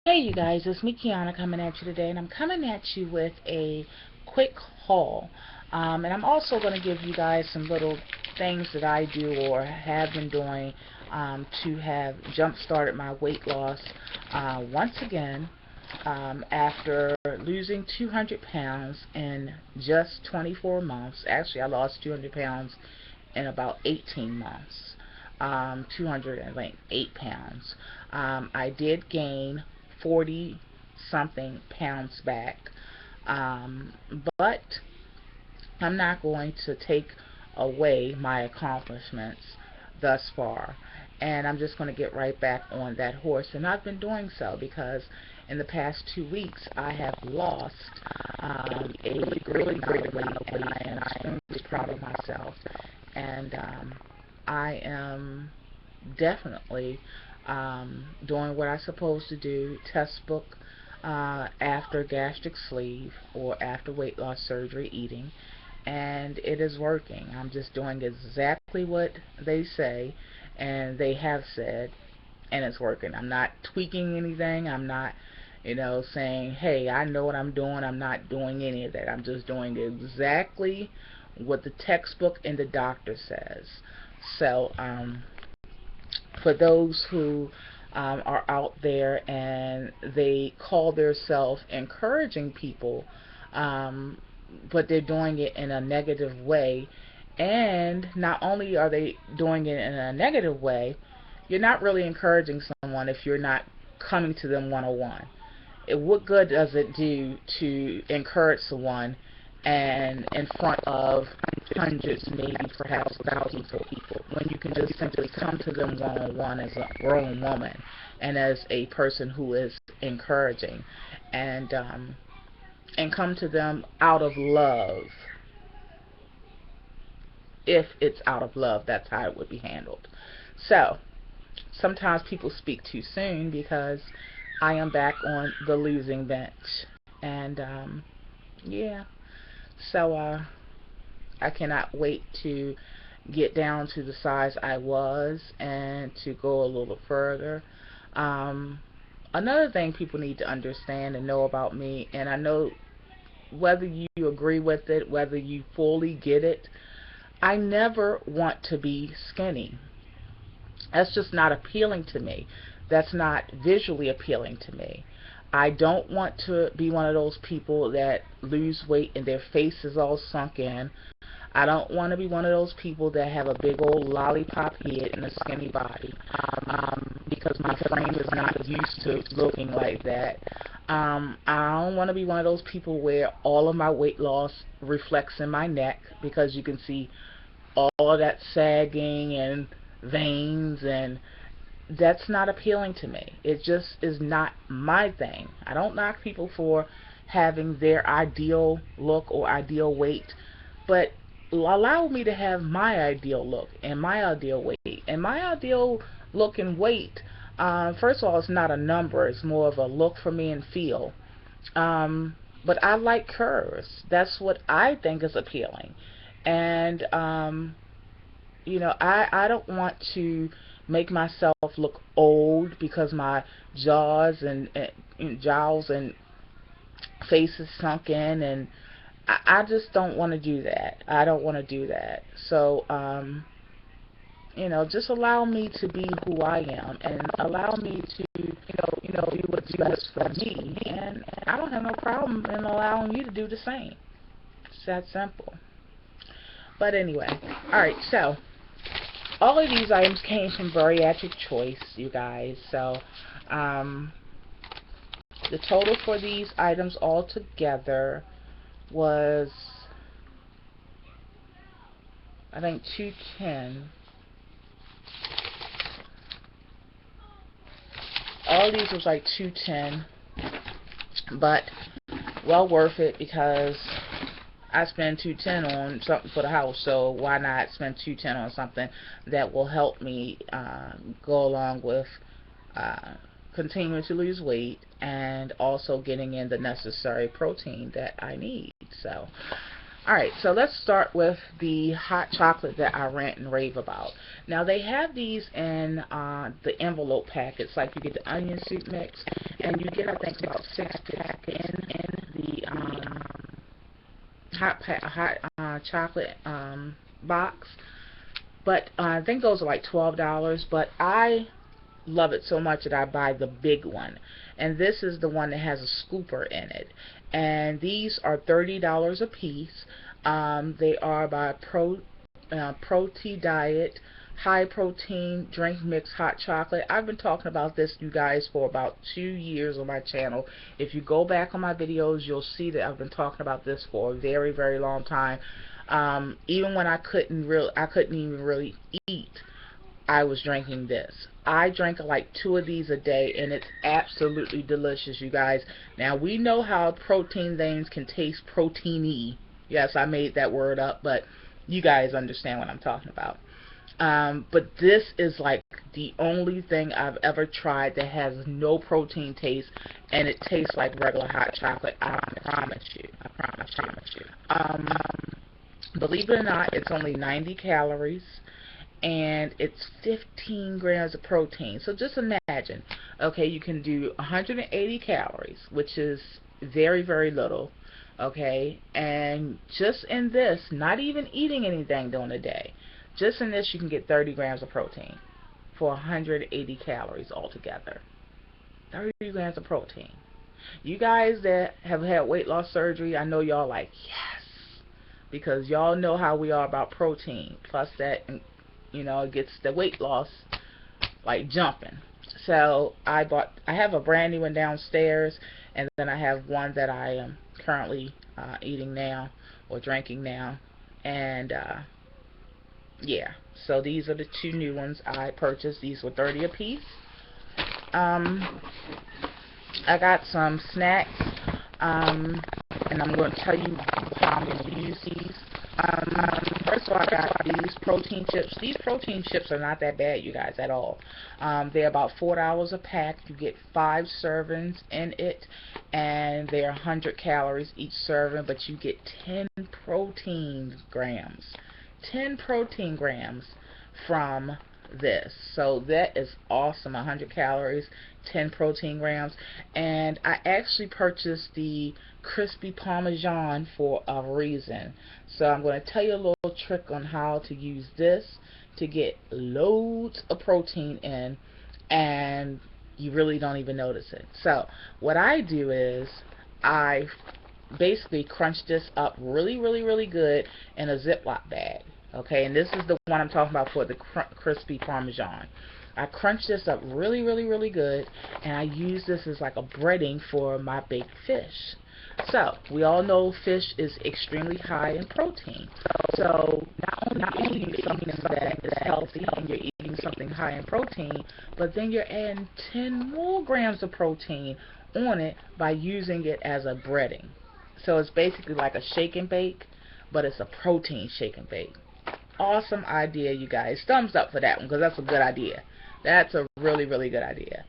Hey you guys, it's me Kiana coming at you today, and I'm coming at you with a quick haul. And I'm also going to give you guys some little things that I do or have been doing to have jump-started my weight loss once again after losing 200 pounds in just 24 months. Actually, I lost 200 pounds in about 18 months. 208 pounds. I did gain 40 something pounds back. Um, but I'm not going to take away my accomplishments thus far. And I'm just going to get right back on that horse. And I've been doing so because in the past 2 weeks I have lost a really great weight, and I am extremely proud of myself. And I am definitely doing what I'm supposed to do, test book after gastric sleeve or after weight loss surgery eating, and it is working. I'm just doing exactly what they say and they have said, and it's working. I'm not tweaking anything. I'm not, saying, hey, I know what I'm doing. I'm not doing any of that. I'm just doing exactly what the textbook and the doctor says. So, for those who are out there and they call themselves encouraging people, um, but they're doing it in a negative way. And not only are they doing it in a negative way, you're not really encouraging someone if you're not coming to them one-on-one. What good does it do to encourage someone and in front of hundreds, maybe perhaps thousands of people, when you can just simply come to them one-on-one as a grown woman and as a person who is encouraging, and come to them out of love. If it's out of love, that's how it would be handled. So sometimes people speak too soon because I am back on the losing bench, and yeah. So I cannot wait to get down to the size I was and to go a little further. Um, Another thing people need to understand and know about me, and I know whether you agree with it, whether you fully get it, I never want to be skinny. That's just not appealing to me. That's not visually appealing to me. I don't want to be one of those people that lose weight and their face is all sunk in. I don't want to be one of those people that have a big old lollipop head and a skinny body, because my frame is not used to looking like that. I don't want to be one of those people where all of my weight loss reflects in my neck, because you can see all of that sagging and veins, and that's not appealing to me. It just is not my thing. I don't knock people for having their ideal look or ideal weight, but allow me to have my ideal look and my ideal weight. And my ideal look and weight, first of all, it's not a number. It's more of a look for me and feel. But I like curves. That's what I think is appealing. And I don't want to make myself look old because my jaws and jowls and face is sunk in, and I just don't want to do that. I don't want to do that. So just allow me to be who I am, and allow me to do what's best for me, and I don't have no problem in allowing you to do the same. It's that simple. But anyway, all right, so all of these items came from Bariatric Choice, you guys. So the total for these items all together was, I think, 210. All of these was like 210, but well worth it, because I spend 210 on something for the house, so why not spend 210 on something that will help me go along with uh, continuing to lose weight and also getting in the necessary protein that I need. So Alright, so let's start with the hot chocolate that I rant and rave about. Now, they have these in the envelope packets, like you get the onion soup mix, and you get, I think, about 6 pack in the hot chocolate box. But I think those are like $12, but I love it so much that I buy the big one. And this is the one that has a scooper in it. And these are $30 a piece. They are by Protein Diet, high protein drink mix hot chocolate. I've been talking about this, you guys, for about 2 years on my channel. If you go back on my videos, you'll see that I've been talking about this for a very, very long time. Even when I couldn't even really eat, I was drinking this. I drank like 2 of these a day, and it's absolutely delicious, you guys. Now, we know how protein things can taste proteiny. Yes, I made that word up, but you guys understand what I'm talking about. But this is like the only thing I've ever tried that has no protein taste, and it tastes like regular hot chocolate. I promise you. I promise you. Believe it or not, it's only 90 calories. And it's 15 grams of protein. So just imagine, okay, you can do 180 calories, which is very, very little, okay, and just in this, not even eating anything during the day, just in this you can get 30 grams of protein for 180 calories altogether. 30 grams of protein. You guys that have had weight loss surgery, I know y'all like, yes, because y'all know how we are about protein, plus that, you know, it gets the weight loss like jumping. So I have a brand new one downstairs, and then I have one that I am currently eating now or drinking now. And yeah, so these are the 2 new ones I purchased. These were 30 a piece. I got some snacks, and I'm going to tell you how I'm going to use these. First of all, I got these protein chips. These protein chips are not that bad, you guys, at all. They're about $4 a pack. You get 5 servings in it, and they're 100 calories each serving, but you get 10 protein grams. 10 protein grams from this. So that is awesome. 100 calories, 10 protein grams. And I actually purchased the crispy Parmesan for a reason. So I'm going to tell you a little trick on how to use this to get loads of protein in, and you really don't even notice it. So what I do is I basically crunch this up really, really, really good in a Ziploc bag. Okay, and this is the one I'm talking about for the crispy Parmesan. I crunch this up really, really, really good, and I use this as like a breading for my baked fish. So, we all know fish is extremely high in protein. So, not only are you something that is healthy and you're eating something high in protein, but then you're adding 10 more grams of protein on it by using it as a breading. So, it's basically like a shake and bake, but it's a protein shake and bake. Awesome idea, you guys. Thumbs up for that one, because that's a good idea. That's a really, really good idea.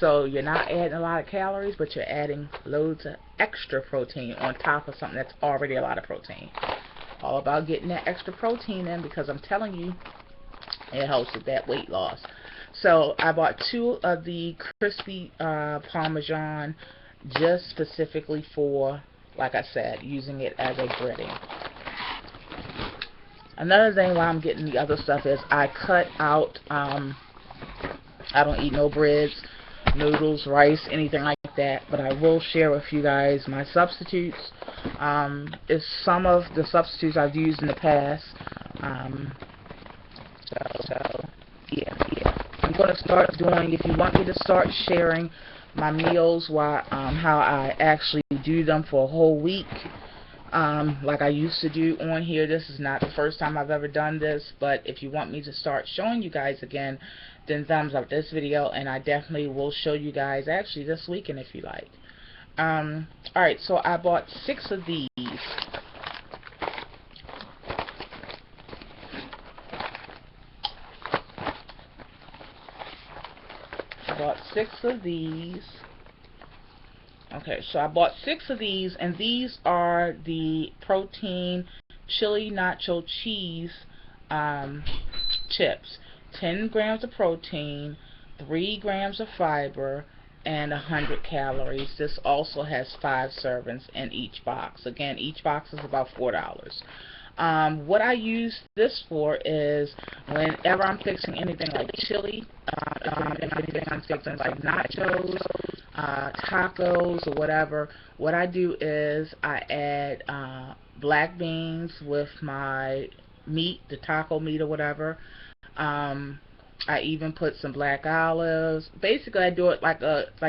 So you're not adding a lot of calories, but you're adding loads of extra protein on top of something that's already a lot of protein. All about getting that extra protein in, because I'm telling you, it helps with that weight loss. So I bought 2 of the crispy Parmesan just specifically for, like I said, using it as a breading. Another thing why I'm getting the other stuff is I cut out, I don't eat no breads, noodles, rice, anything like that, but I will share with you guys my substitutes. It's some of the substitutes I've used in the past. So yeah. I'm going to start doing, if you want me to start sharing my meals, how I actually do them for a whole week, like I used to do on here. This is not the first time I've ever done this, but if you want me to start showing you guys again, then thumbs up this video, and I definitely will show you guys actually this weekend if you like. Alright, so I bought 6 of these. Okay, so I bought 6 of these, and these are the protein chili nacho cheese um, chips. 10 grams of protein, 3 grams of fiber, and 100 calories. This also has 5 servings in each box. Again, each box is about $4. What I use this for is whenever I'm fixing anything like chili, if I'm fixing like nachos, tacos, or whatever, what I do is I add black beans with my meat, the taco meat or whatever. Um, I even put some black olives. Basically, I do it like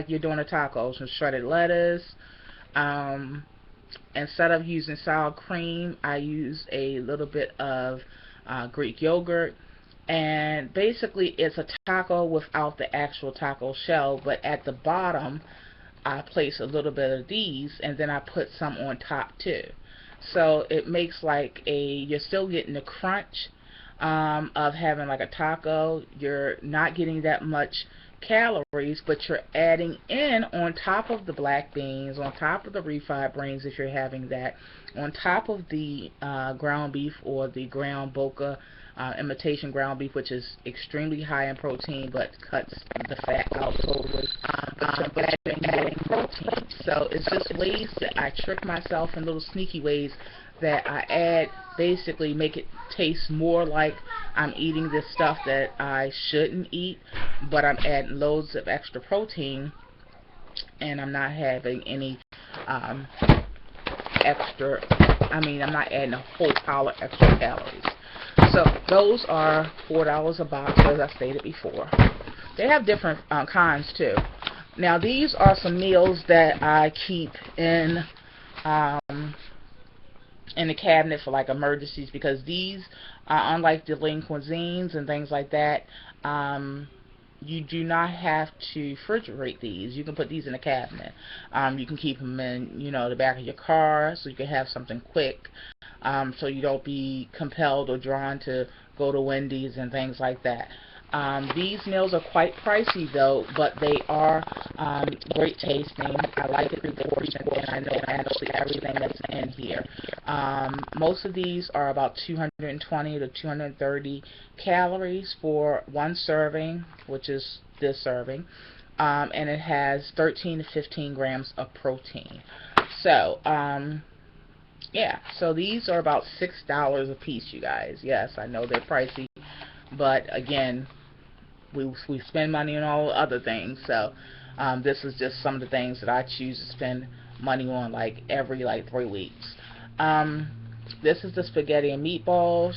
you're doing a taco. Some shredded lettuce. Um, Instead of using sour cream, I use a little bit of Greek yogurt. And basically, it's a taco without the actual taco shell, but at the bottom, I place a little bit of these, and then I put some on top too. So it makes like you're still getting the crunch of having like a taco. You're not getting that much calories, but you're adding in on top of the black beans, on top of the refried beans if you're having that, on top of the ground beef or the ground boca imitation ground beef, which is extremely high in protein but cuts the fat out totally. But you're adding protein. So it's just ways that I trick myself in little sneaky ways that I add, basically make it taste more like I'm eating this stuff that I shouldn't eat, but I'm adding loads of extra protein, and I'm not having any extra, I'm not adding a whole pile of extra calories. So those are $4 a box, as I stated before. They have different kinds too. Now these are some meals that I keep in the cabinet for like emergencies, because these are unlike the lean cuisines and things like that. You do not have to refrigerate these. You can put these in a cabinet. You can keep them in, the back of your car, so you can have something quick. So you don't be compelled or drawn to go to Wendy's and things like that. These meals are quite pricey though, but they are great tasting. I like the proportion, and I know actually everything that's in here. Most of these are about 220 to 230 calories for one serving, which is this serving, and it has 13 to 15 grams of protein. So, yeah, so these are about $6 a piece, you guys. Yes, I know they're pricey, but again, we spend money on all other things, so this is just some of the things that I choose to spend money on like every 3 weeks. This is the spaghetti and meatballs,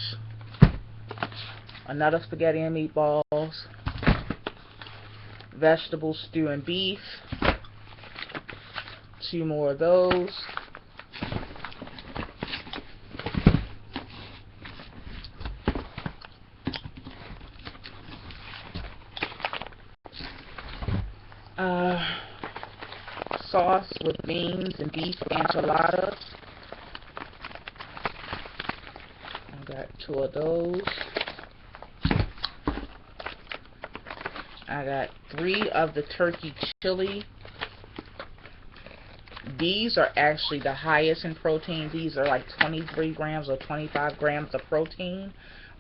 another spaghetti and meatballs, vegetable stew and beef, 2 more of those. Sauce with beans and beef enchiladas. I got 2 of those. I got 3 of the turkey chili. These are actually the highest in protein. These are like 23 grams or 25 grams of protein.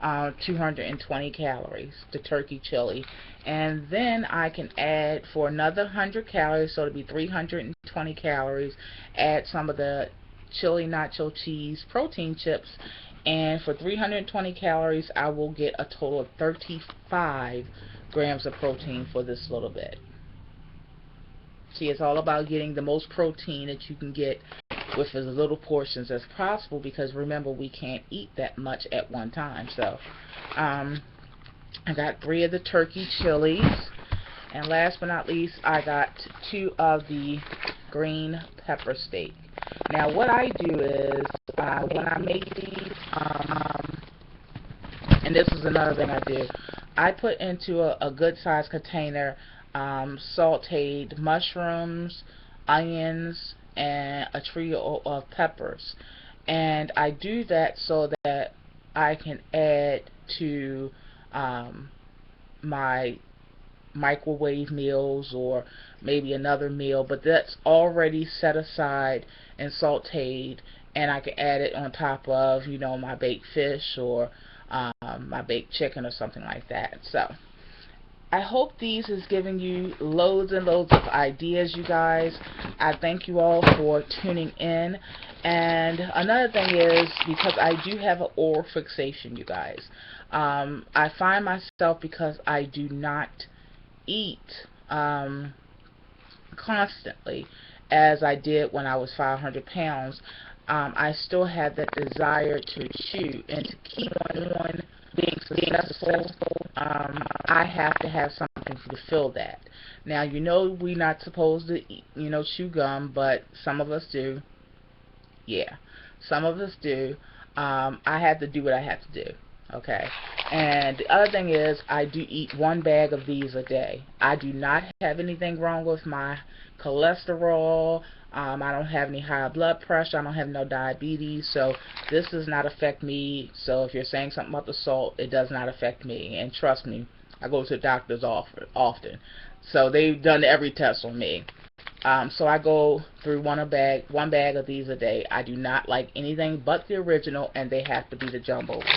220 calories, the turkey chili. And then I can add for another 100 calories, so it'll be 320 calories, add some of the chili nacho cheese protein chips, and for 320 calories I will get a total of 35 grams of protein for this little bit. See, it's all about getting the most protein that you can get with as little portions as possible, because remember, we can't eat that much at one time. So I got 3 of the turkey chilies, and last but not least, I got 2 of the green pepper steak. Now what I do is when I make these, and this is another thing I do, I put into a good sized container sauteed mushrooms, onions, and a trio of peppers. And I do that so that I can add to my microwave meals or maybe another meal, but that's already set aside and sauteed, and I can add it on top of, my baked fish or my baked chicken or something like that. So I hope these is giving you loads and loads of ideas, you guys. I thank you all for tuning in. And another thing is, because I do have an oral fixation, you guys, I find myself, because I do not eat constantly as I did when I was 500 pounds, I still have that desire to chew and to keep on being successful. I have to have something to fill that. Now, we're not supposed to, chew gum, but some of us do. Yeah, some of us do. I have to do what I have to do. Okay. And the other thing is, I do eat one bag of these a day. I do not have anything wrong with my cholesterol. I don't have any high blood pressure. I don't have no diabetes. So this does not affect me. So if you're saying something about the salt, it does not affect me. And trust me, I go to the doctors often. So they've done every test on me. So I go through one bag of these a day. I do not like anything but the original, and they have to be the jumbo ones.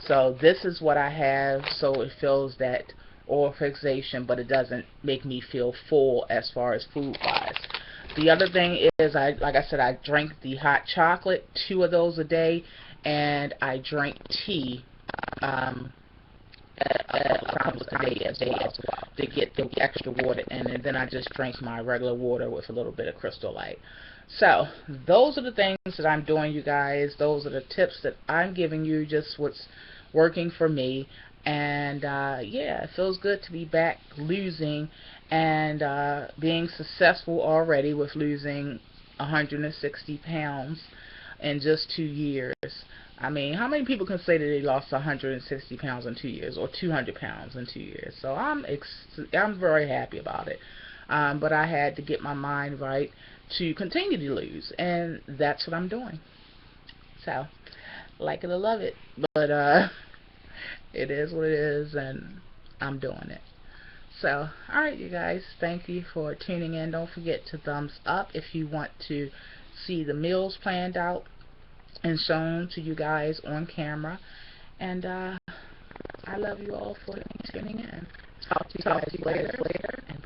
So this is what I have, so it fills that oral fixation, but it doesn't make me feel full as far as food wise. The other thing is, like I said, I drink the hot chocolate, 2 of those a day, and I drink tea times a day as well to get the extra water in, and then I just drink my regular water with a little bit of Crystal Light. So those are the things that I'm doing, you guys. Those are the tips that I'm giving you, just what's working for me. And yeah, it feels good to be back losing and being successful already with losing 160 pounds in just 2 years. I mean, how many people can say that they lost 160 pounds in 2 years or 200 pounds in 2 years? So I'm very happy about it. But I had to get my mind right to continue to lose, and that's what I'm doing. So, like it or love it, but it is what it is, and I'm doing it. So, alright, you guys, thank you for tuning in. Don't forget to thumbs up if you want to see the meals planned out and shown to you guys on camera. And I love you all for tuning in. Talk to you guys later. And